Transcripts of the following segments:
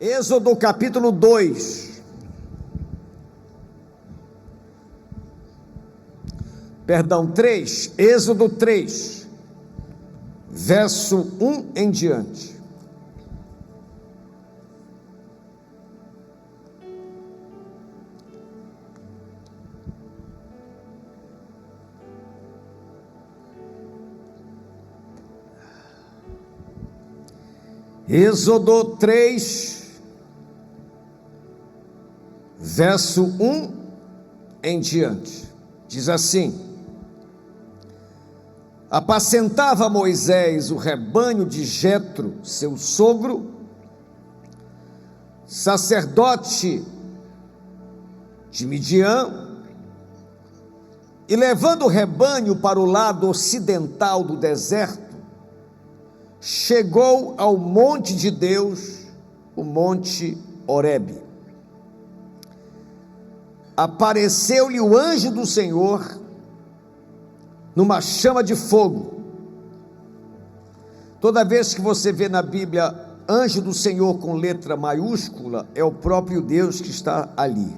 Êxodo capítulo 2, perdão, 3, Êxodo 3, verso 1 em diante. Êxodo 3, verso 1 em diante, diz assim: apacentava Moisés o rebanho de Jetro, seu sogro, sacerdote de Midian, e levando o rebanho para o lado ocidental do deserto, chegou ao monte de Deus, o monte Horebe. Apareceu-lhe o anjo do Senhor numa chama de fogo. Toda vez que você vê na Bíblia anjo do Senhor com letra maiúscula, é o próprio Deus que está ali.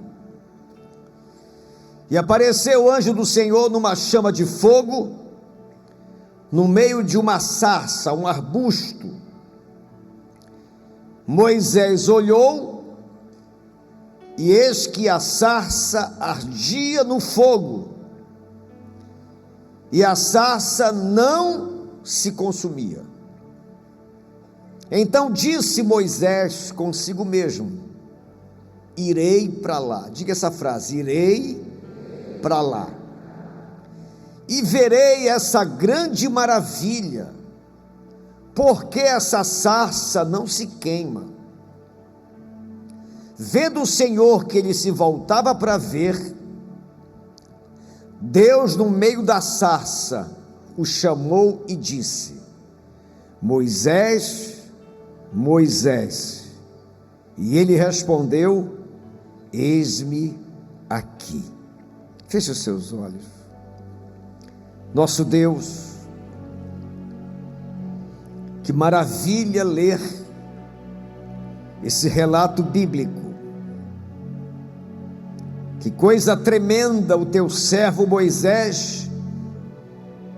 E apareceu o anjo do Senhor numa chama de fogo, no meio de uma sarça, um arbusto. Moisés olhou, e eis que a sarça ardia no fogo, e a sarça não se consumia. Então disse Moisés consigo mesmo: irei para lá. Diga essa frase: irei para lá, e verei essa grande maravilha, porque essa sarça não se queima. Vendo o Senhor que ele se voltava para ver, Deus no meio da sarça o chamou e disse: Moisés, Moisés. E ele respondeu: eis-me aqui. Feche os seus olhos. Nosso Deus, que maravilha ler esse relato bíblico. Que coisa tremenda o teu servo Moisés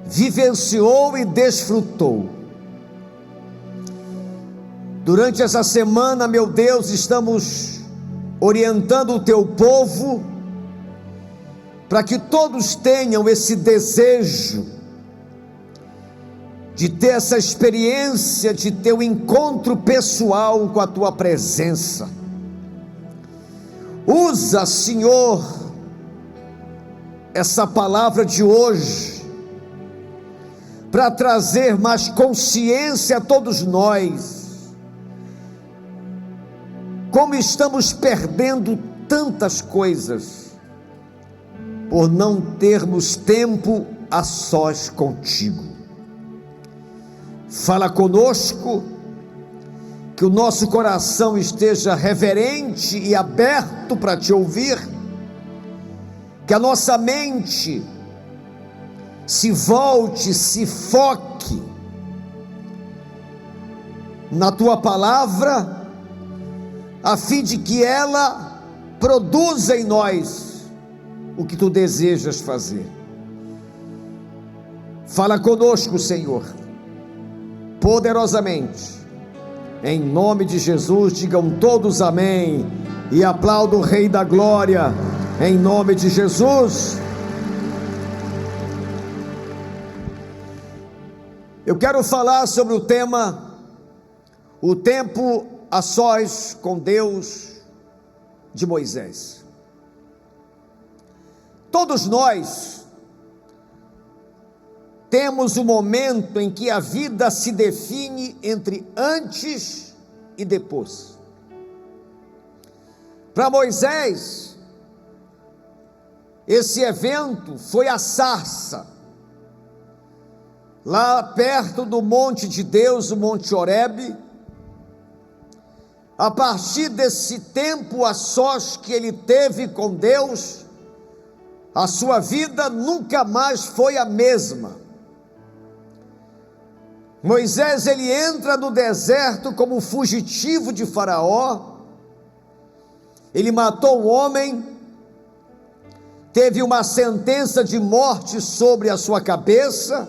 vivenciou e desfrutou. Durante essa semana, meu Deus, estamos orientando o teu povo para que todos tenham esse desejo de ter essa experiência, de ter um encontro pessoal com a tua presença. Usa, Senhor, essa palavra de hoje para trazer mais consciência a todos nós, como estamos perdendo tantas coisas por não termos tempo a sós contigo. Fala conosco, que o nosso coração esteja reverente e aberto para te ouvir, que a nossa mente se volte, se foque na tua palavra, a fim de que ela produza em nós o que tu desejas fazer. Fala conosco, Senhor, poderosamente, em nome de Jesus. Digam todos amém, e aplaudam o Rei da Glória, em nome de Jesus. Eu quero falar sobre o tema, o tempo a sós com Deus, de Moisés. Todos nós temos um momento em que a vida se define entre antes e depois. Para Moisés, esse evento foi a sarça, lá perto do monte de Deus, o monte Horebe. A partir desse tempo a sós que ele teve com Deus, a sua vida nunca mais foi a mesma. Moisés, ele entra no deserto como fugitivo de Faraó, ele matou um homem, teve uma sentença de morte sobre a sua cabeça,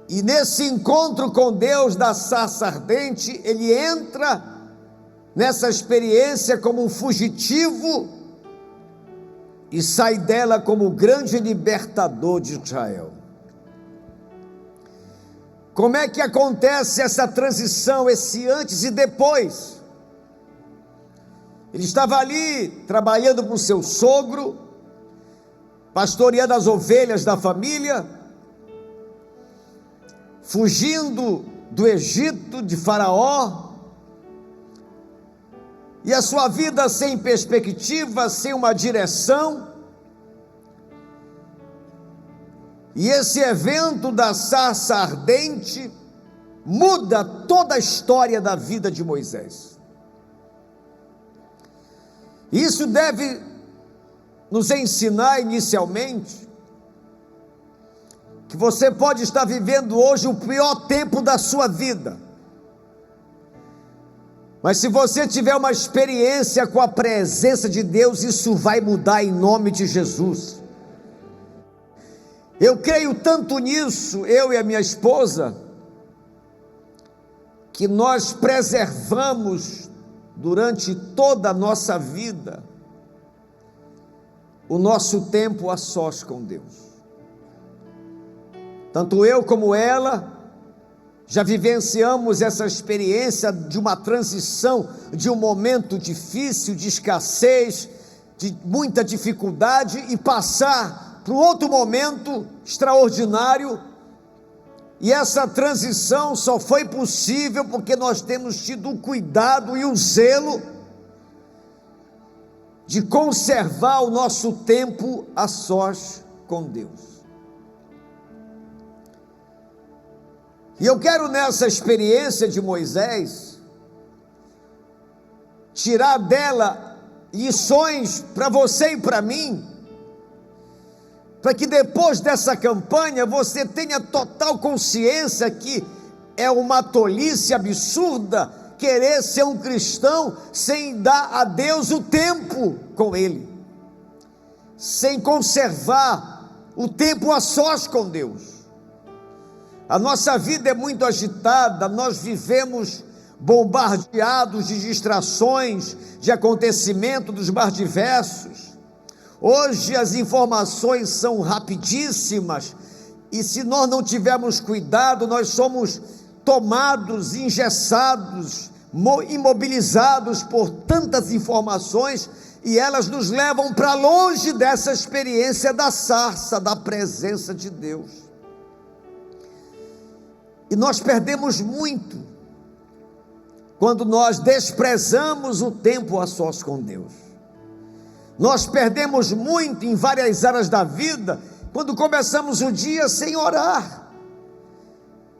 e nesse encontro com Deus da sarça ardente, ele entra nessa experiência como um fugitivo e sai dela como o grande libertador de Israel. Como é que acontece essa transição, esse antes e depois? Ele estava ali trabalhando com seu sogro, pastoreando as ovelhas da família, fugindo do Egito, de Faraó, e a sua vida sem perspectiva, sem uma direção. E esse evento da sarça ardente muda toda a história da vida de Moisés. Isso deve nos ensinar inicialmente que você pode estar vivendo hoje o pior tempo da sua vida, mas se você tiver uma experiência com a presença de Deus, isso vai mudar em nome de Jesus. Eu creio tanto nisso, eu e a minha esposa, que nós preservamos durante toda a nossa vida o nosso tempo a sós com Deus. Tanto eu como ela já vivenciamos essa experiência de uma transição, de um momento difícil, de escassez, de muita dificuldade, e passar para um outro momento extraordinário. E essa transição só foi possível porque nós temos tido o cuidado e o zelo de conservar o nosso tempo a sós com Deus. E eu quero, nessa experiência de Moisés, tirar dela lições para você e para mim, para que depois dessa campanha você tenha total consciência que é uma tolice absurda querer ser um cristão sem dar a Deus o tempo com Ele, sem conservar o tempo a sós com Deus. A nossa vida é muito agitada, nós vivemos bombardeados de distrações, de acontecimentos dos mais diversos. Hoje as informações são rapidíssimas, e se nós não tivermos cuidado, nós somos tomados, engessados, imobilizados por tantas informações, e elas nos levam para longe dessa experiência da sarça, da presença de Deus. E nós perdemos muito quando nós desprezamos o tempo a sós com Deus. Nós perdemos muito em várias áreas da vida quando começamos o dia sem orar,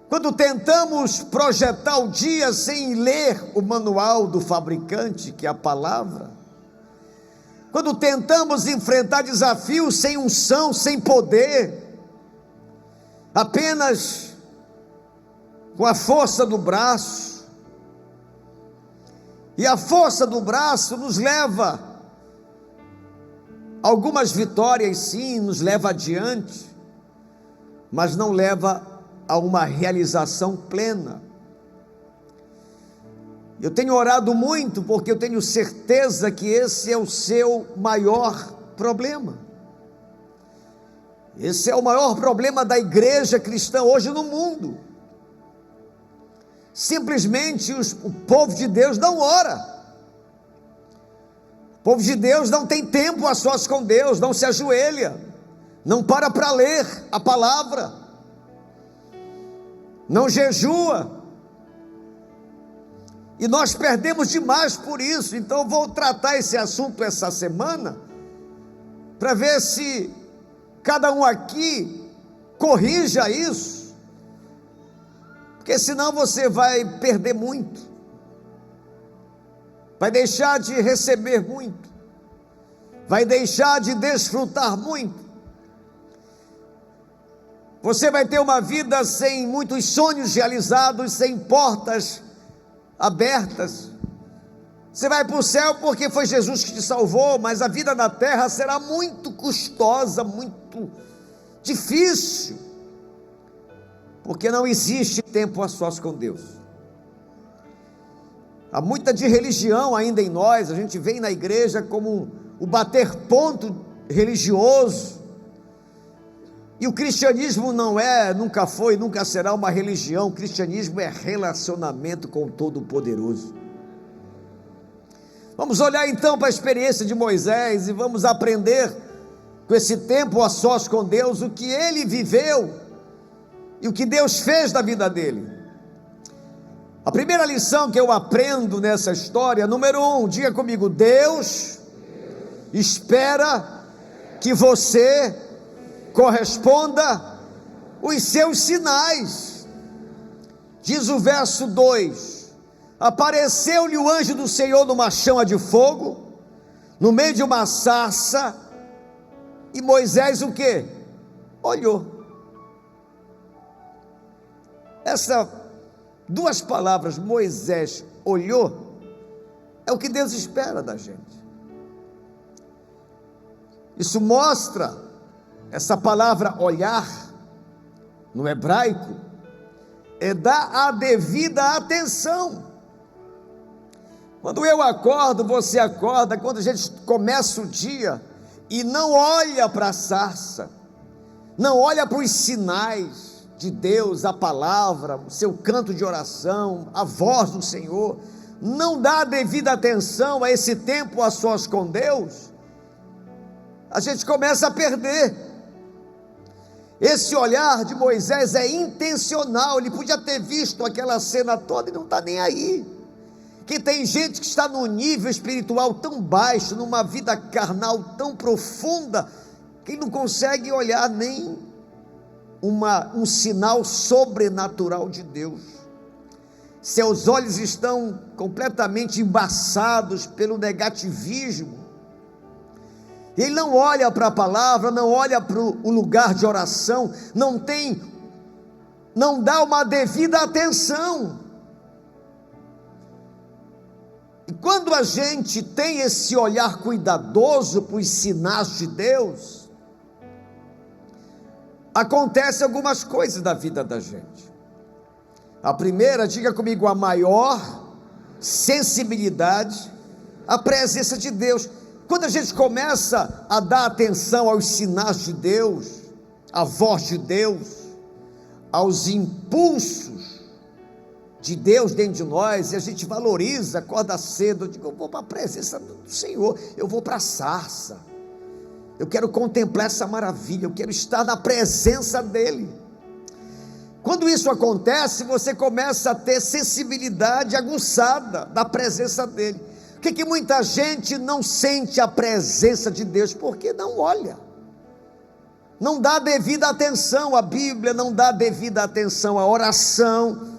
quando tentamos projetar o dia sem ler o manual do fabricante, que é a palavra, quando tentamos enfrentar desafios sem unção, sem poder, apenas com a força do braço. E a força do braço nos leva a algumas vitórias, sim, nos leva adiante, mas não leva a uma realização plena. Eu tenho orado muito porque eu tenho certeza que esse é o seu maior problema. Esse é o maior problema da igreja cristã hoje no mundo. Simplesmente o povo de Deus não ora. O povo de Deus não tem tempo a sós com Deus, não se ajoelha, não para ler a palavra, não jejua. E nós perdemos demais por isso. Então eu vou tratar esse assunto essa semana, para ver se cada um aqui corrija isso, porque senão você vai perder muito, vai deixar de receber muito, vai deixar de desfrutar muito, você vai ter uma vida sem muitos sonhos realizados, sem portas abertas, Você vai para o céu porque foi Jesus que te salvou, mas a vida na terra será muito custosa, muito difícil, porque não existe tempo a sós com Deus. Há muita de religião ainda em nós, a gente vem na igreja como o bater ponto religioso, e o cristianismo não é, nunca foi, nunca será uma religião. O cristianismo é relacionamento com o Todo-Poderoso. Vamos olhar então para a experiência de Moisés e vamos aprender com esse tempo a sós com Deus, o que ele viveu e o que Deus fez da vida dele. A primeira lição que eu aprendo nessa história, número 1, diga comigo: Deus espera que você corresponda os seus sinais. Diz o verso 2: apareceu-lhe o anjo do Senhor numa chama de fogo, no meio de uma sarça, e Moisés o quê? Olhou. Essas duas palavras, Moisés olhou, é o que Deus espera da gente. Isso mostra, essa palavra olhar, no hebraico, é dar a devida atenção. Quando eu acordo, você acorda, quando a gente começa o dia e não olha para a sarça, não olha para os sinais de Deus, a palavra, o seu canto de oração, a voz do Senhor, não dá a devida atenção a esse tempo a sós com Deus, a gente começa a perder. Esse olhar de Moisés é intencional, ele podia ter visto aquela cena toda e não está nem aí. Que tem gente que está num nível espiritual tão baixo, numa vida carnal tão profunda, que não consegue olhar nem um sinal sobrenatural de Deus. Seus olhos estão completamente embaçados pelo negativismo. Ele não olha para a palavra, não olha para o lugar de oração, não dá uma devida atenção. E quando a gente tem esse olhar cuidadoso para os sinais de Deus, acontece algumas coisas da vida da gente. A primeira, diga comigo, a maior sensibilidade à presença de Deus. Quando a gente começa a dar atenção aos sinais de Deus, à voz de Deus, aos impulsos de Deus dentro de nós, e a gente valoriza, acorda cedo, eu digo, eu vou para a presença do Senhor, eu vou para a sarça, eu quero contemplar essa maravilha, eu quero estar na presença dEle. Quando isso acontece, você começa a ter sensibilidade aguçada da presença dEle. Por que muita gente não sente a presença de Deus? Porque não olha, não dá devida atenção à Bíblia, não dá devida atenção à oração,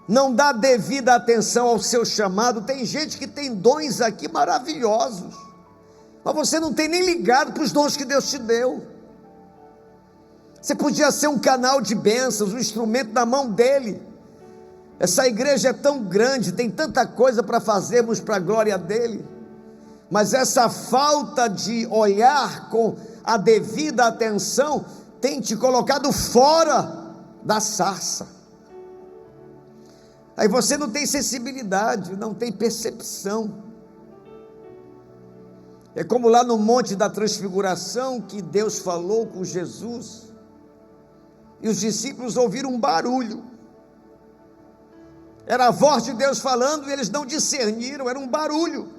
não dá devida atenção ao seu chamado. Tem gente que tem dons aqui maravilhosos, mas você não tem nem ligado para os dons que Deus te deu. Você podia ser um canal de bênçãos, um instrumento na mão dEle. Essa igreja é tão grande, tem tanta coisa para fazermos para a glória dEle, mas essa falta de olhar com a devida atenção tem te colocado fora da sarça. Aí você não tem sensibilidade, não tem percepção. É como lá no Monte da Transfiguração, que Deus falou com Jesus, e os discípulos ouviram um barulho. Era a voz de Deus falando, e eles não discerniram, era um barulho.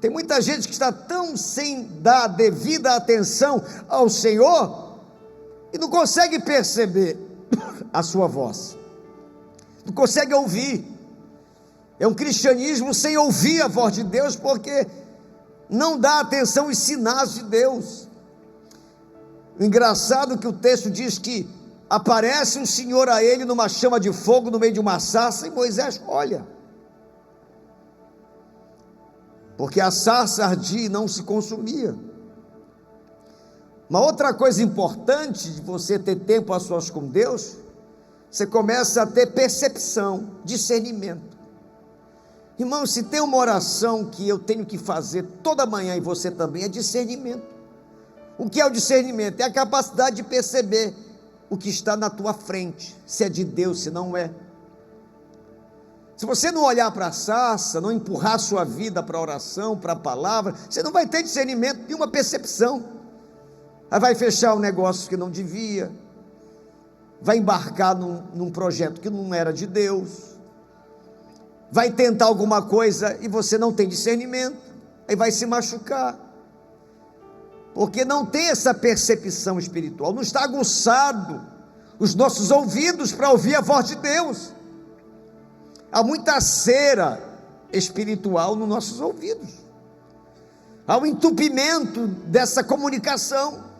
Tem muita gente que está tão sem dar devida atenção ao Senhor, e não consegue perceber a sua voz, não consegue ouvir. É um cristianismo sem ouvir a voz de Deus, porque não dá atenção aos sinais de Deus. Engraçado que o texto diz que aparece um Senhor a ele numa chama de fogo no meio de uma sarça, e Moisés olha, porque a sarça ardia e não se consumia. Uma outra coisa importante de você ter tempo a sós com Deus, você começa a ter percepção, discernimento. Irmão, se tem uma oração que eu tenho que fazer toda manhã, e você também, é discernimento. O que é o discernimento? É a capacidade de perceber o que está na tua frente, se é de Deus, se não é. Se você não olhar para a sarça, não empurrar a sua vida para a oração, para a palavra, você não vai ter discernimento, nenhuma percepção. Aí vai fechar um negócio que não devia, vai embarcar num projeto que não era de Deus, vai tentar alguma coisa e você não tem discernimento, aí vai se machucar, porque não tem essa percepção espiritual, não está aguçado os nossos ouvidos para ouvir a voz de Deus. Há muita cera espiritual nos nossos ouvidos, há um entupimento dessa comunicação.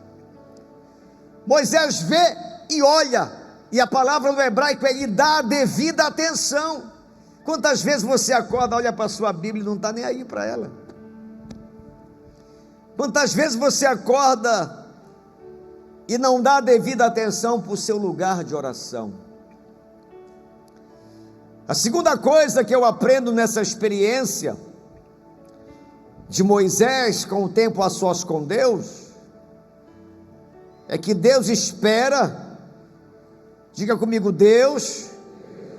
Moisés vê e olha, e a palavra no hebraico é: e dá a devida atenção. Quantas vezes você acorda, olha para a sua Bíblia e não está nem aí para ela? Quantas vezes você acorda e não dá a devida atenção para o seu lugar de oração? A segunda coisa que eu aprendo nessa experiência de Moisés com o tempo a sós com Deus, é que Deus espera, diga comigo, Deus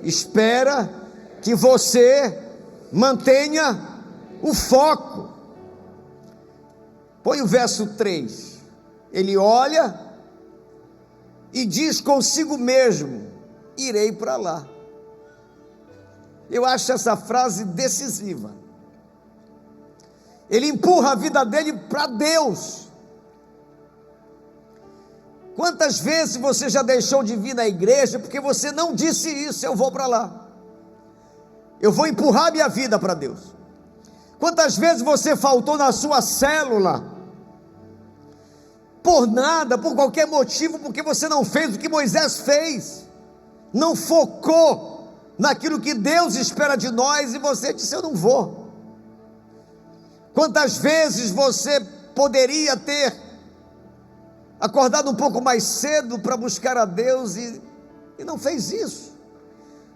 espera que você mantenha o foco. Põe o verso 3, ele olha e diz consigo mesmo: irei para lá. Eu acho essa frase decisiva. Ele empurra a vida dele para Deus. Quantas vezes você já deixou de vir na igreja porque você não disse isso: eu vou para lá, eu vou empurrar minha vida para Deus? Quantas vezes você faltou na sua célula por nada, por qualquer motivo, porque você não fez o que Moisés fez, não focou naquilo que Deus espera de nós, e você disse: eu não vou. Quantas vezes você poderia ter acordado um pouco mais cedo para buscar a Deus e não fez isso?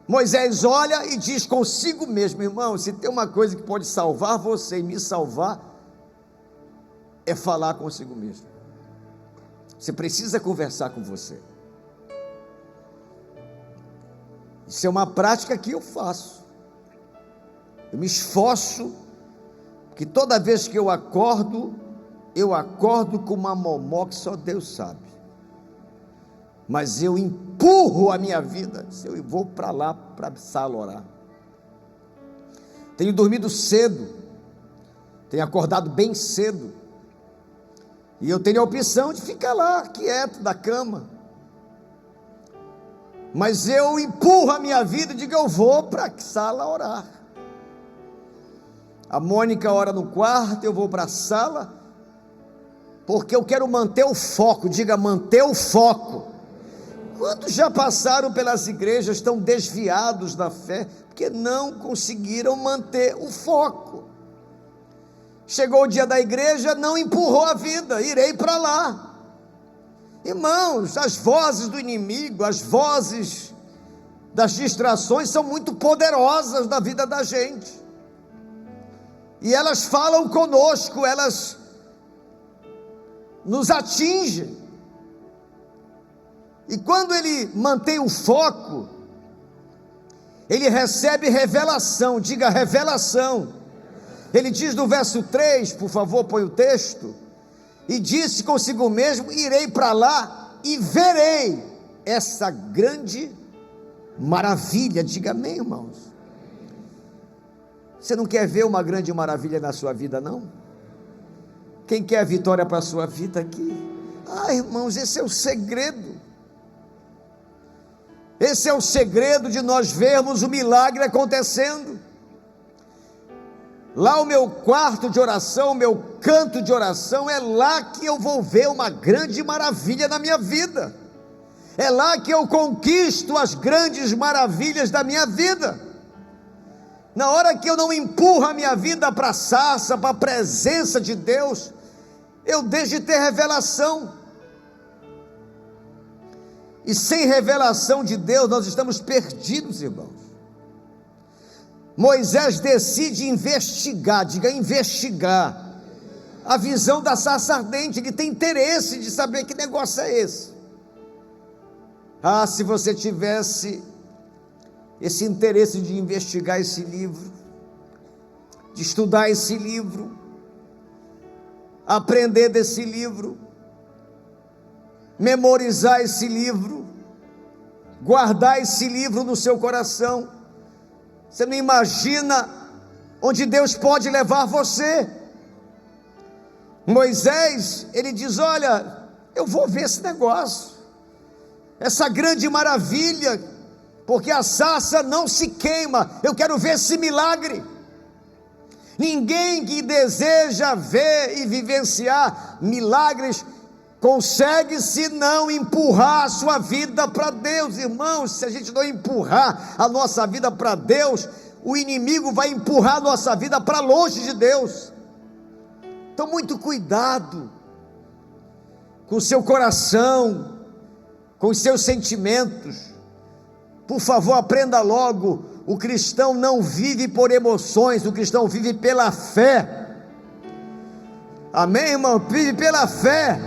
Moisés olha e diz consigo mesmo: irmão, se tem uma coisa que pode salvar você e me salvar, é falar consigo mesmo. Você precisa conversar com você. Isso é uma prática que eu faço. Eu me esforço, que toda vez que eu acordo com uma momó que só Deus sabe. Mas eu empurro a minha vida, eu vou para lá, para a sala orar. Tenho dormido cedo, tenho acordado bem cedo, e eu tenho a opção de ficar lá, quieto, da cama. Mas eu empurro a minha vida e digo: eu vou para a sala orar. A Mônica ora no quarto, eu vou para a sala, porque eu quero manter o foco. Diga: manter o foco. Quantos já passaram pelas igrejas, estão desviados da fé, porque não conseguiram manter o foco? Chegou o dia da igreja, não empurrou a vida: irei para lá. Irmãos, as vozes do inimigo, as vozes das distrações são muito poderosas na vida da gente, e elas falam conosco, elas nos atingem. E quando ele mantém o foco, ele recebe revelação. Diga: revelação. Ele diz no verso 3, por favor, põe o texto: e disse consigo mesmo: irei para lá e verei essa grande maravilha. Diga amém, irmãos. Você não quer ver uma grande maravilha na sua vida, não? Quem quer a vitória para a sua vida aqui? Irmãos, esse é o segredo. Esse é o segredo de nós vermos o milagre acontecendo. Lá o meu quarto de oração, o meu canto de oração, é lá que eu vou ver uma grande maravilha na minha vida. É lá que eu conquisto as grandes maravilhas da minha vida. Na hora que eu não empurro a minha vida para a sarça, para a presença de Deus, eu deixo de ter revelação. E sem revelação de Deus, nós estamos perdidos, irmãos. Moisés decide investigar, diga investigar, a visão da sarça ardente. Ele tem interesse de saber que negócio é esse. Ah, se você tivesse esse interesse de investigar esse livro, de estudar esse livro, aprender desse livro, memorizar esse livro, guardar esse livro no seu coração. Você não imagina onde Deus pode levar você. Moisés, ele diz: olha, eu vou ver esse negócio, essa grande maravilha, porque a sarça não se queima, eu quero ver esse milagre. Ninguém que deseja ver e vivenciar milagres consegue se não empurrar a sua vida para Deus. Irmãos, se a gente não empurrar a nossa vida para Deus, o inimigo vai empurrar a nossa vida para longe de Deus. Então muito cuidado com o seu coração, com os seus sentimentos. Por favor, aprenda logo: o cristão não vive por emoções, o cristão vive pela fé. Amém, irmão? Vive pela fé.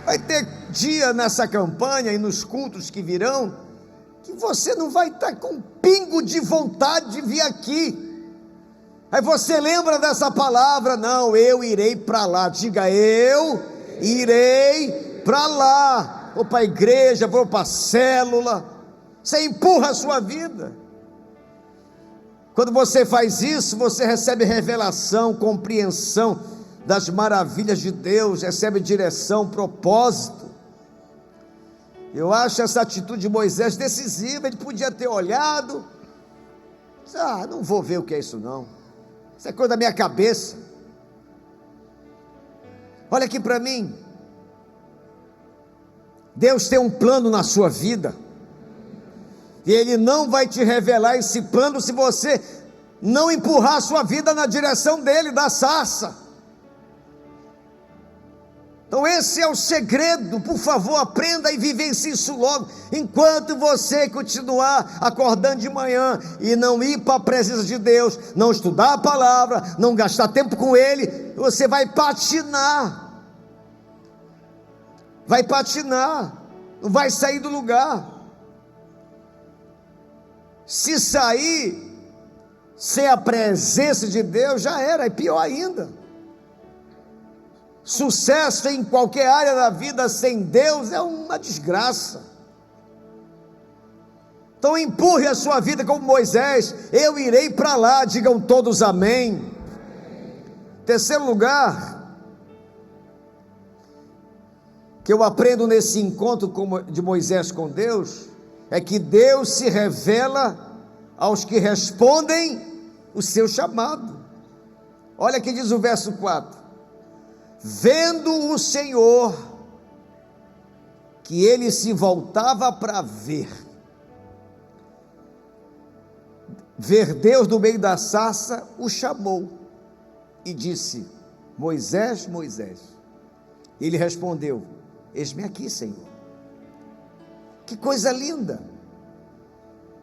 Vai ter dia nessa campanha e nos cultos que virão, que você não vai estar com um pingo de vontade de vir aqui. Aí você lembra dessa palavra: não, eu irei para lá. Diga: eu irei para lá. Vou para a igreja, vou para a célula. Você empurra a sua vida. Quando você faz isso, você recebe revelação, compreensão das maravilhas de Deus, recebe direção, propósito. Eu acho essa atitude de Moisés decisiva. Ele podia ter olhado: não vou ver o que é isso não, isso é coisa da minha cabeça. Olha aqui para mim, Deus tem um plano na sua vida, e Ele não vai te revelar esse plano se você não empurrar a sua vida na direção dele, da sarça. Então esse é o segredo. Por favor, aprenda e vivencie isso logo, enquanto você continuar acordando de manhã e não ir para a presença de Deus, não estudar a palavra, não gastar tempo com Ele, você vai patinar, não vai sair do lugar. Se sair sem a presença de Deus, já era, é pior ainda. Sucesso em qualquer área da vida sem Deus é uma desgraça. Então empurre a sua vida como Moisés: eu irei para lá. Digam todos amém. Terceiro lugar que eu aprendo nesse encontro de Moisés com Deus, é que Deus se revela aos que respondem o seu chamado. Olha que diz o verso 4: vendo o Senhor que ele se voltava para ver Deus no meio da sarça, o chamou e disse: Moisés, Moisés. Ele respondeu: eis-me aqui, Senhor. Que coisa linda!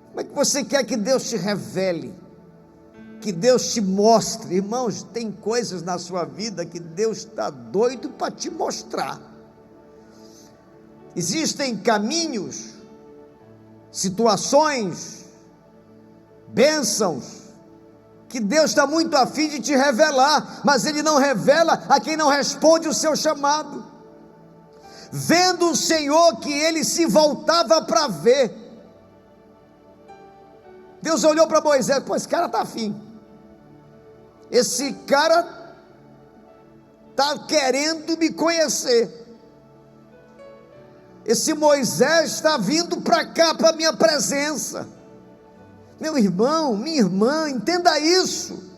Como é que você quer que Deus te revele, que Deus te mostre? Irmãos, tem coisas na sua vida que Deus está doido para te mostrar. Existem caminhos, situações, bênçãos, que Deus está muito afim de te revelar, mas Ele não revela a quem não responde o seu chamado. Vendo o Senhor que ele se voltava para ver, Deus olhou para Moisés: pô, esse cara está afim, esse cara está querendo me conhecer, esse Moisés está vindo para cá, para a minha presença. Meu irmão, minha irmã, entenda isso.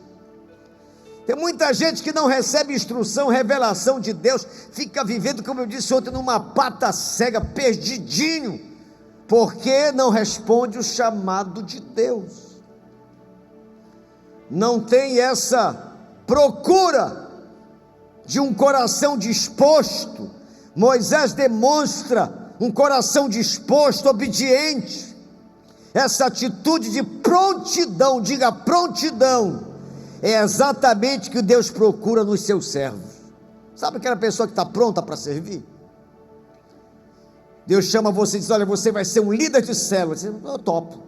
Tem muita gente que não recebe instrução, revelação de Deus, fica vivendo, como eu disse ontem, numa pata cega, perdidinho, porque não responde o chamado de Deus, não tem essa procura de um coração disposto. Moisés demonstra um coração disposto, obediente. Essa atitude de prontidão, diga prontidão, é exatamente o que Deus procura nos seus servos. Sabe aquela pessoa que está pronta para servir? Deus chama você e diz: olha, você vai ser um líder de célula. Você diz: eu topo,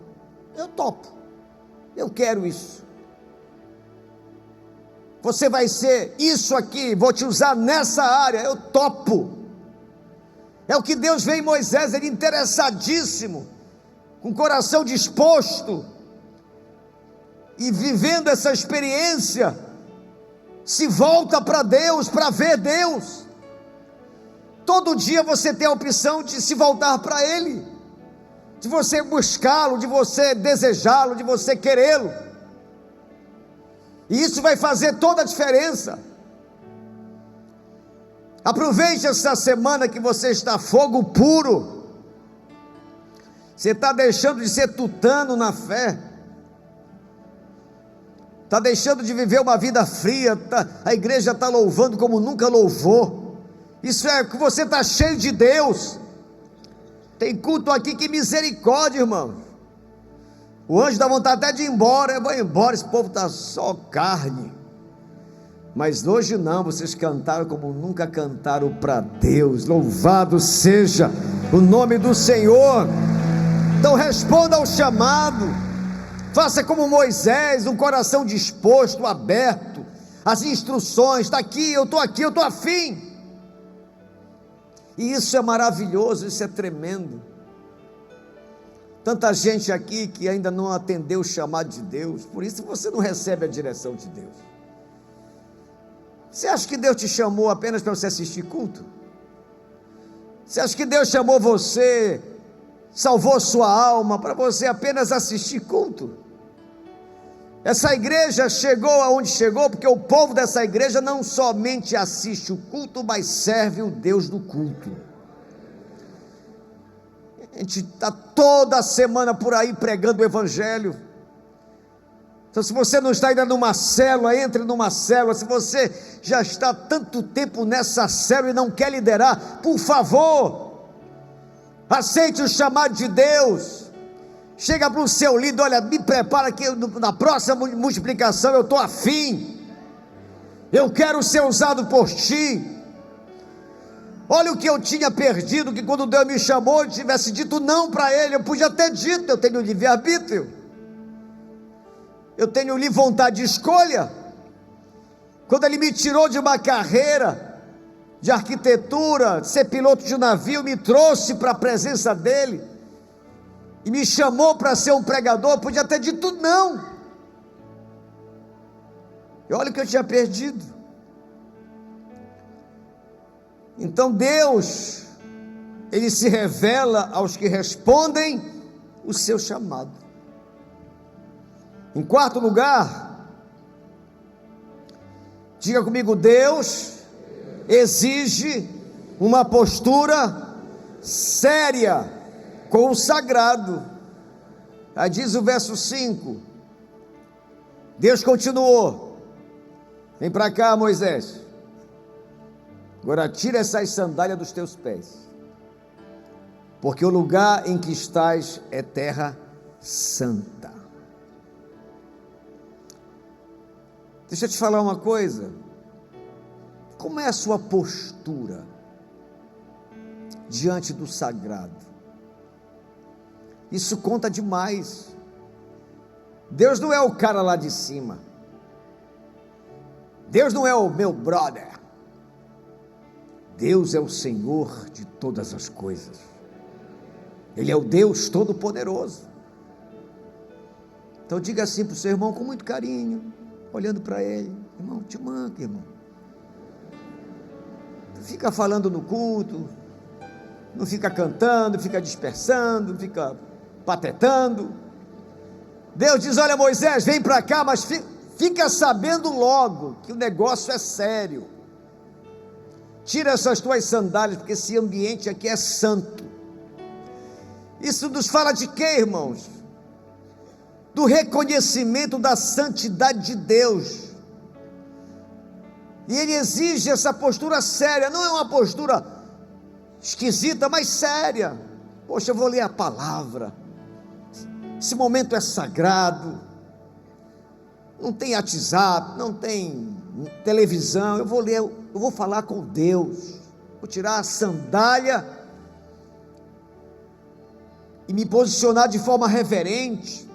eu quero isso. Você vai ser isso aqui, vou te usar nessa área, eu topo. É o que Deus vê em Moisés, ele interessadíssimo, com o coração disposto, e vivendo essa experiência, se volta para Deus, para ver Deus. Todo dia você tem a opção de se voltar para Ele, de você buscá-lo, de você desejá-lo, de você querê-lo, e isso vai fazer toda a diferença. Aproveite essa semana que você está fogo puro, você está deixando de ser tutano na fé, está deixando de viver uma vida fria, a igreja está louvando como nunca louvou. Isso é que você está cheio de Deus. Tem culto aqui, que misericórdia, irmão. O anjo dá vontade até de ir embora. Eu vou embora, esse povo está só carne. Mas hoje não, vocês cantaram como nunca cantaram para Deus. Louvado seja o nome do Senhor. Então responda ao chamado, faça como Moisés, um coração disposto, aberto, as instruções, está aqui, eu estou afim. E isso é maravilhoso, isso é tremendo. Tanta gente aqui que ainda não atendeu o chamado de Deus, por isso você não recebe a direção de Deus. Você acha que Deus te chamou apenas para você assistir culto? Você acha que Deus chamou você, salvou sua alma para você apenas assistir culto? Essa igreja chegou aonde chegou porque o povo dessa igreja não somente assiste o culto, mas serve o Deus do culto. A gente está toda semana por aí pregando o evangelho. Então, se você não está ainda numa célula, entre numa célula. Se você já está há tanto tempo nessa célula e não quer liderar, por favor, aceite o chamado de Deus. Chega para o seu líder: olha, me prepara que na próxima multiplicação eu estou afim, eu quero ser usado por ti. Olha o que eu tinha perdido, que quando Deus me chamou, eu tivesse dito não para Ele. Eu podia ter dito, eu tenho livre-arbítrio, eu tenho livre vontade de escolha. Quando Ele me tirou de uma carreira de arquitetura, de ser piloto de navio, me trouxe para a presença dEle, e me chamou para ser um pregador, podia ter dito não. E olha o que eu tinha perdido. Então Deus, Ele se revela aos que respondem o seu chamado. Em quarto lugar, diga comigo: Deus exige uma postura séria com o sagrado. Aí diz o verso 5, Deus continuou: vem para cá, Moisés, agora tira essas sandálias dos teus pés, porque o lugar em que estás é terra santa. Deixa eu te falar uma coisa. Como é a sua postura diante do sagrado? Isso conta demais. Deus não é o cara lá de cima, Deus não é o meu brother, Deus é o Senhor de todas as coisas, Ele é o Deus Todo-Poderoso. Então diga assim para o seu irmão com muito carinho, olhando para ele: irmão, te manca, irmão. Não fica falando no culto, não fica cantando, fica dispersando, fica patetando. Deus diz: olha, Moisés, vem para cá, mas fica sabendo logo que o negócio é sério. Tira essas tuas sandálias, porque esse ambiente aqui é santo. Isso nos fala de quê, irmãos? Do reconhecimento da santidade de Deus. E Ele exige essa postura séria. Não é uma postura esquisita, mas séria. Poxa, eu vou ler a palavra. Esse momento é sagrado. Não tem WhatsApp, não tem televisão. Eu vou ler, eu vou falar com Deus. Vou tirar a sandália e me posicionar de forma reverente.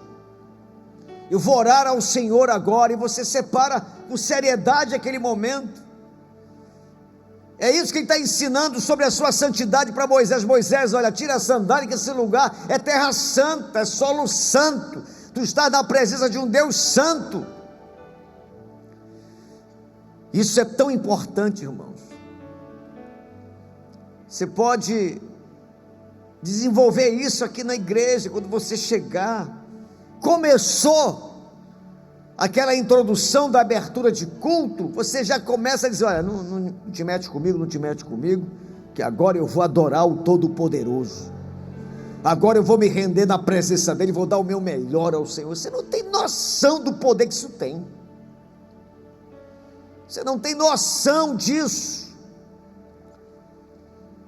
Eu vou orar ao Senhor agora. E você separa com seriedade aquele momento. É isso que ele está ensinando sobre a sua santidade para Moisés. Moisés, olha, tira a sandália, que esse lugar é terra santa, é solo santo. Tu estás na presença de um Deus santo. Isso é tão importante, irmãos. Você pode desenvolver isso aqui na igreja, quando você chegar. Começou aquela introdução da abertura de culto, você já começa a dizer: olha, não te mete comigo, não te mete comigo, que agora eu vou adorar o Todo-Poderoso, agora eu vou me render na presença dele, vou dar o meu melhor ao Senhor. Você não tem noção do poder que isso tem, você não tem noção disso.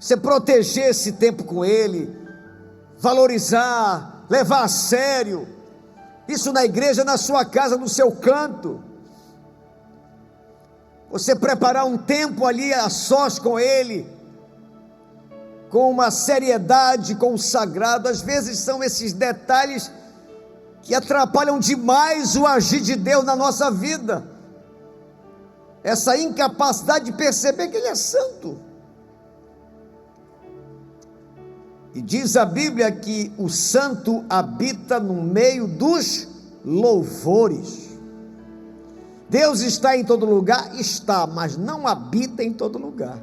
Você proteger esse tempo com ele, valorizar, levar a sério, isso na igreja, na sua casa, no seu canto, você preparar um tempo ali a sós com ele, com uma seriedade, com o sagrado. Às vezes são esses detalhes que atrapalham demais o agir de Deus na nossa vida, essa incapacidade de perceber que ele é santo. E diz a Bíblia que o santo habita no meio dos louvores. Deus está em todo lugar? Está, mas não habita em todo lugar.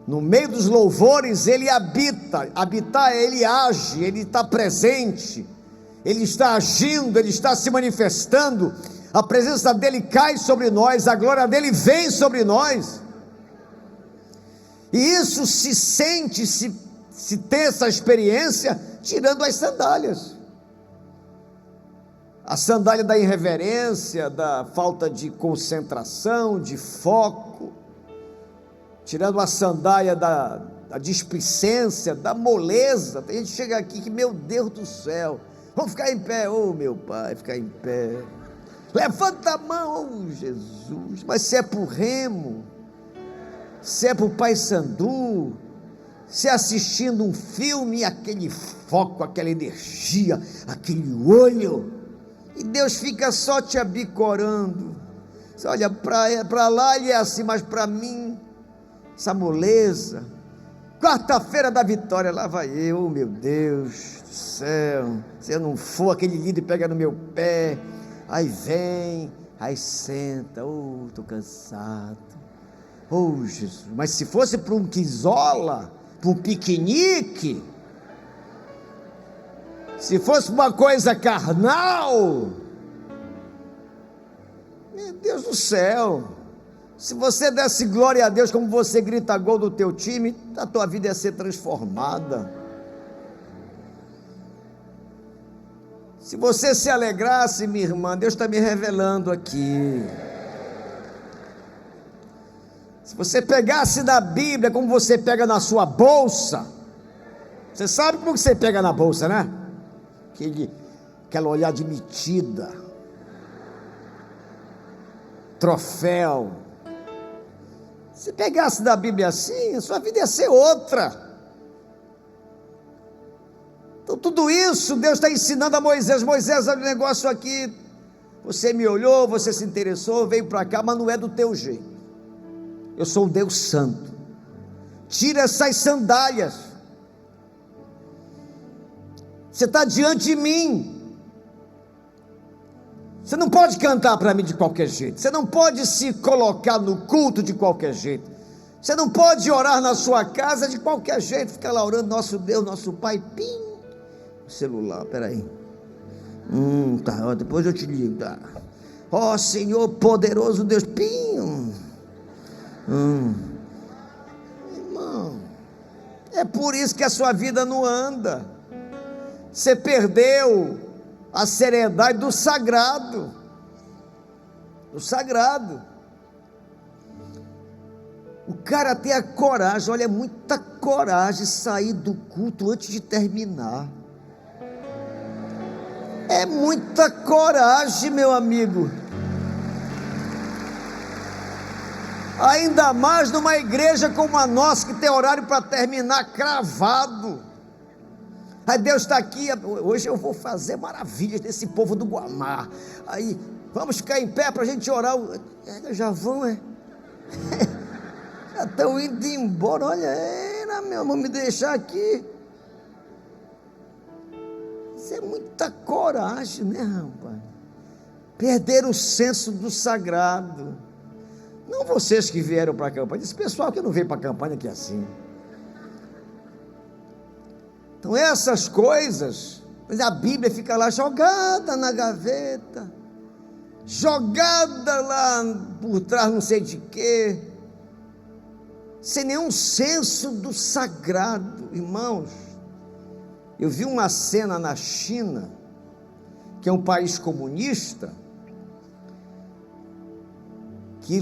No meio dos louvores ele habita. Habitar, ele age, ele está presente, ele está agindo, ele está se manifestando. A presença dele cai sobre nós, a glória dele vem sobre nós. E isso se sente, se ter essa experiência, tirando as sandálias. A sandália da irreverência, da falta de concentração, de foco, tirando a sandália da displicência, da moleza. Tem gente que chega aqui que, meu Deus do céu, vamos ficar em pé, oh meu Pai, ficar em pé, levanta a mão, oh Jesus, mas se é para o Remo, se é para o Paysandu, se assistindo um filme, aquele foco, aquela energia, aquele olho, e Deus fica só te abicorando. Você olha para lá, ele é assim, mas para mim, essa moleza. Quarta-feira da vitória, lá vai eu, oh meu Deus do céu, se eu não for, aquele líder pega no meu pé, aí vem, aí senta, oh, estou cansado, oh Jesus. Mas se fosse para um quizola, para um piquenique, se fosse uma coisa carnal, meu Deus do céu, se você desse glória a Deus como você grita gol do teu time, a tua vida ia ser transformada. Se você se alegrasse, minha irmã, Deus está me revelando aqui. Se você pegasse na Bíblia como você pega na sua bolsa, você sabe como você pega na bolsa, né? Aquela olhada de metida, troféu. Se pegasse da Bíblia assim, a sua vida ia ser outra. Então tudo isso Deus está ensinando a Moisés. Moisés, olha o negócio aqui, você me olhou, você se interessou, veio para cá, mas não é do teu jeito. Eu sou um Deus santo. Tira essas sandálias. Você está diante de mim. Você não pode cantar para mim de qualquer jeito. Você não pode se colocar no culto de qualquer jeito. Você não pode orar na sua casa de qualquer jeito. Ficar lá orando, nosso Deus, nosso Pai. Pim. Celular, peraí. Tá, ó, depois eu te ligo. Tá. Ó Senhor poderoso Deus. Pim. Irmão, é por isso que a sua vida não anda. Você perdeu a seriedade do sagrado. Do sagrado. O cara tem a coragem, olha, é muita coragem sair do culto antes de terminar. É muita coragem, meu amigo. Ainda mais numa igreja como a nossa, que tem horário para terminar cravado. Aí Deus está aqui, hoje eu vou fazer maravilhas desse povo do Guamá. Aí, vamos ficar em pé para a gente orar. Já vão, já estão indo embora. Olha, meu irmão, me deixar aqui. Isso é muita coragem, né, rapaz? Perder o senso do sagrado. Não vocês que vieram para a campanha, esse pessoal que não veio para a campanha aqui assim. Então essas coisas, a Bíblia fica lá jogada na gaveta, jogada lá por trás não sei de quê, sem nenhum senso do sagrado. Irmãos, eu vi uma cena na China, que é um país comunista, que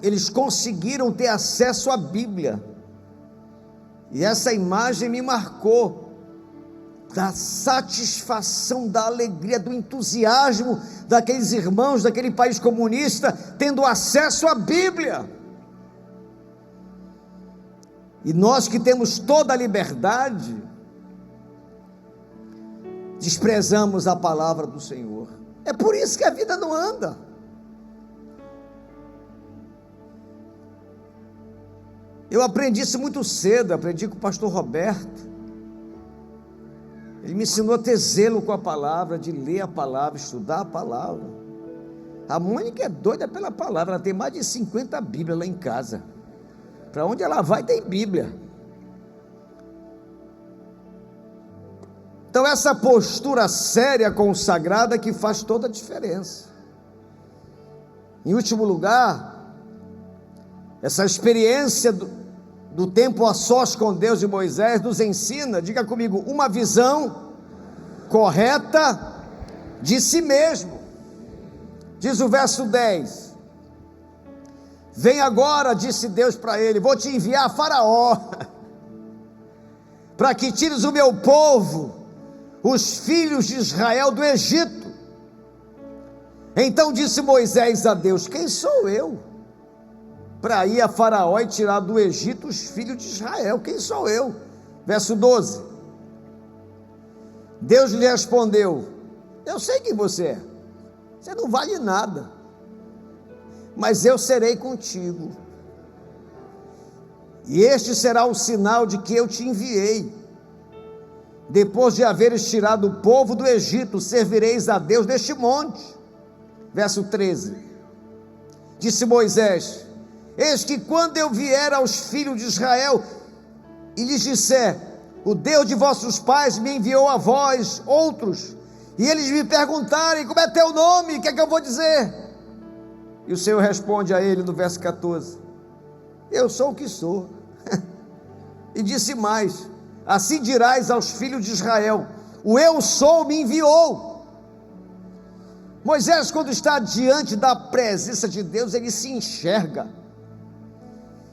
eles conseguiram ter acesso à Bíblia, e essa imagem me marcou, da satisfação, da alegria, do entusiasmo daqueles irmãos daquele país comunista, tendo acesso à Bíblia. E nós que temos toda a liberdade, desprezamos a palavra do Senhor. É por isso que a vida não anda. Eu aprendi isso muito cedo, aprendi com o pastor Roberto. Ele me ensinou a ter zelo com a palavra, de ler a palavra, estudar a palavra. A Mônica é doida pela palavra, ela tem mais de 50 Bíblias lá em casa. Para onde ela vai tem Bíblia. Então essa postura séria, consagrada, que faz toda a diferença. Em último lugar, essa experiência do tempo a sós com Deus de Moisés nos ensina, diga comigo, uma visão correta de si mesmo. Diz o verso 10: vem agora, disse Deus para ele, vou te enviar a Faraó, para que tires o meu povo, os filhos de Israel, do Egito. Então disse Moisés a Deus, quem sou eu para ir a Faraó e tirar do Egito os filhos de Israel? Quem sou eu? Verso 12, Deus lhe respondeu, eu sei quem você é, você não vale nada, mas eu serei contigo, e este será o sinal de que eu te enviei. Depois de haveres tirado o povo do Egito, servireis a Deus neste monte. Verso 13, disse Moisés, eis que quando eu vier aos filhos de Israel e lhes disser, o Deus de vossos pais me enviou a vós, outros, e eles me perguntarem, como é teu nome, o que é que eu vou dizer? E o Senhor responde a ele no verso 14, eu sou o que sou. E disse mais, assim dirás aos filhos de Israel, o eu sou me enviou. Moisés, quando está diante da presença de Deus, ele se enxerga,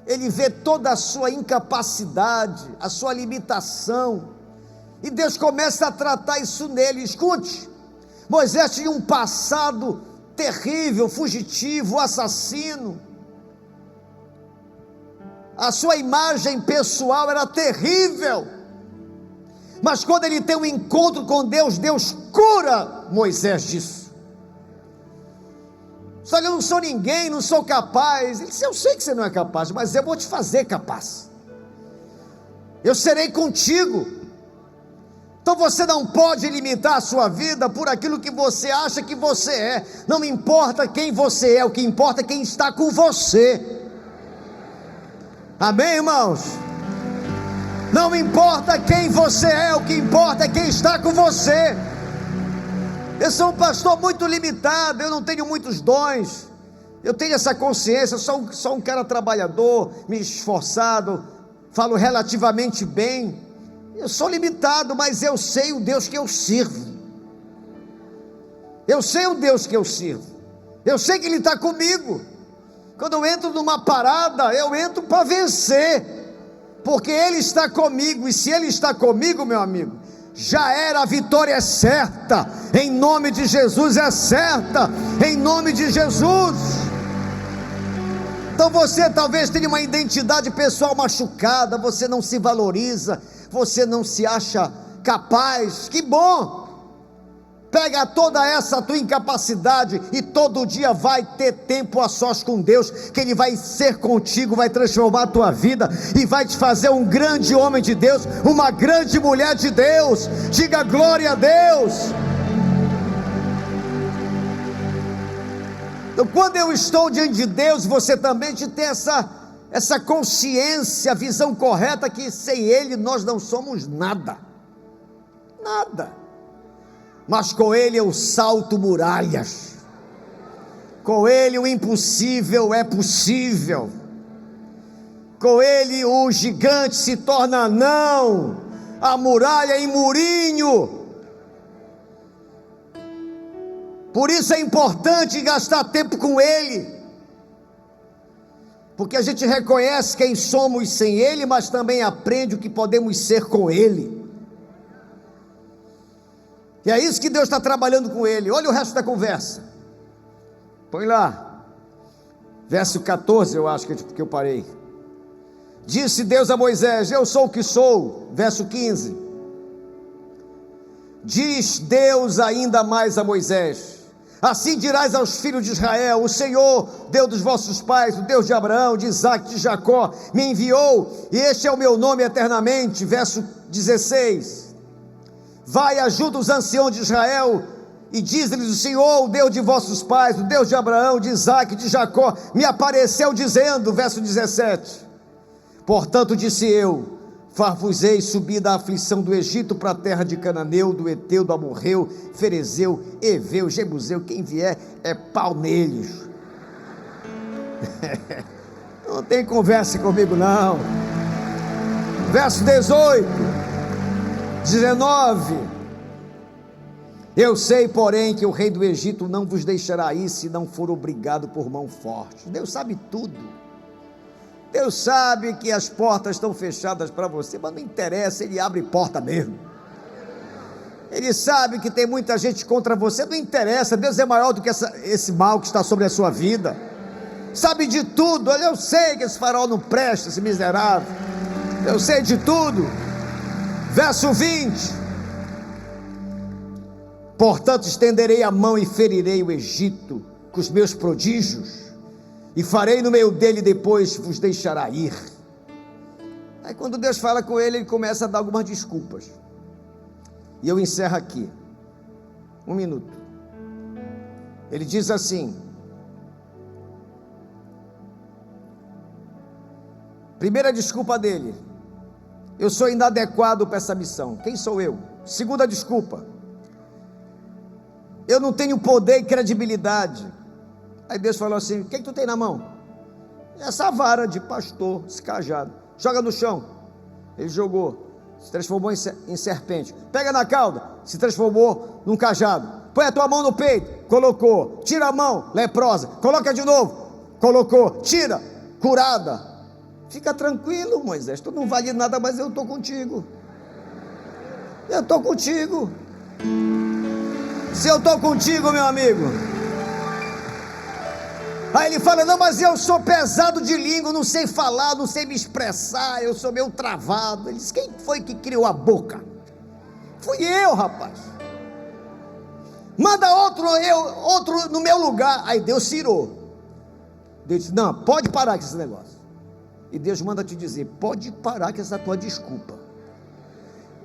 ele vê toda a sua incapacidade, a sua limitação, e Deus começa a tratar isso nele. Escute, Moisés tinha um passado terrível, fugitivo, assassino, a sua imagem pessoal era terrível, mas quando ele tem um encontro com Deus, Deus cura Moisés disso. Só que eu não sou ninguém, não sou capaz. Ele disse, eu sei que você não é capaz, mas eu vou te fazer capaz, eu serei contigo. Então você não pode limitar a sua vida por aquilo que você acha que você é. Não importa quem você é, o que importa é quem está com você. Amém, irmãos? Não importa quem você é, o que importa é quem está com você. Eu sou um pastor muito limitado, eu não tenho muitos dons, eu tenho essa consciência, eu sou um cara trabalhador, me esforçado, falo relativamente bem, eu sou limitado, mas eu sei o Deus que eu sirvo, eu sei o Deus que eu sirvo, eu sei que Ele está comigo. Quando eu entro numa parada, eu entro para vencer, porque Ele está comigo, e se Ele está comigo, meu amigo, já era, a vitória é certa, em nome de Jesus, é certa, em nome de Jesus. Então você talvez tenha uma identidade pessoal machucada, você não se valoriza, você não se acha capaz. Que bom! Pega toda essa tua incapacidade e todo dia vai ter tempo a sós com Deus, que Ele vai ser contigo, vai transformar a tua vida e vai te fazer um grande homem de Deus, uma grande mulher de Deus. Diga glória a Deus. Então, quando eu estou diante de Deus, você também te tem essa consciência, visão correta, que sem Ele nós não somos nada, nada. Mas com Ele eu salto muralhas, com Ele o impossível é possível, com Ele o gigante se torna anão, a muralha em murinho. Por isso é importante gastar tempo com Ele, porque a gente reconhece quem somos sem Ele, mas também aprende o que podemos ser com Ele. E é isso que Deus está trabalhando com ele. Olha o resto da conversa, põe lá, verso 14, eu acho que eu parei. Disse Deus a Moisés: eu sou o que sou. Verso 15, diz Deus ainda mais a Moisés: assim dirás aos filhos de Israel: o Senhor, Deus dos vossos pais, o Deus de Abraão, de Isaque, de Jacó, me enviou, e este é o meu nome eternamente. Verso 16, vai, ajuda os anciãos de Israel e diz-lhes: o Senhor, o Deus de vossos pais, o Deus de Abraão, de Isaque, de Jacó, me apareceu dizendo. Verso 17, portanto disse eu: far-vos-ei subir da aflição do Egito para a terra de Cananeu, do Eteu, do Amorreu, Ferezeu, Eveu, Jebuseu, quem vier é pau neles. Não tem conversa comigo não. Verso 18, 19, eu sei, porém, que o rei do Egito não vos deixará ir, se não for obrigado por mão forte. Deus sabe tudo. Deus sabe que as portas estão fechadas para você, mas não interessa, Ele abre porta mesmo. Ele sabe que tem muita gente contra você, não interessa, Deus é maior do que esse mal que está sobre a sua vida. Sabe de tudo. Olha, eu sei que esse faraó não presta, esse miserável, eu sei de tudo. Verso 20, portanto estenderei a mão e ferirei o Egito com os meus prodígios, e farei no meio dele, depois vos deixará ir. Aí quando Deus fala com ele, ele começa a dar algumas desculpas, e eu encerro aqui, 1 minuto. Ele diz assim: primeira desculpa dele: eu sou inadequado para essa missão. Quem sou eu? Segunda desculpa: eu não tenho poder e credibilidade. Aí Deus falou assim: o que tu tem na mão? Essa vara de pastor, esse cajado. Joga no chão. Ele jogou, se transformou em serpente. Pega na cauda, se transformou num cajado. Põe a tua mão no peito, colocou. Tira a mão, leprosa. Coloca de novo, colocou. Tira, curada. Fica tranquilo, Moisés, tu não vale nada, mas eu estou contigo. Eu estou contigo. Se eu estou contigo, meu amigo. Aí ele fala: não, mas eu sou pesado de língua, não sei falar, não sei me expressar, eu sou meio travado. Ele diz: quem foi que criou a boca? Fui eu, rapaz. Manda outro no meu lugar. Aí Deus tirou. Deus disse: não, pode parar com esse negócio. E Deus manda te dizer: pode parar com essa tua desculpa,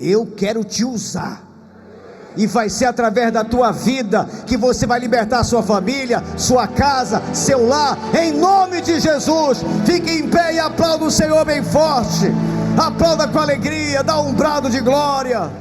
eu quero te usar, e vai ser através da tua vida que você vai libertar sua família, sua casa, seu lar, em nome de Jesus. Fique em pé e aplauda o Senhor bem forte, aplauda com alegria, dá um brado de glória.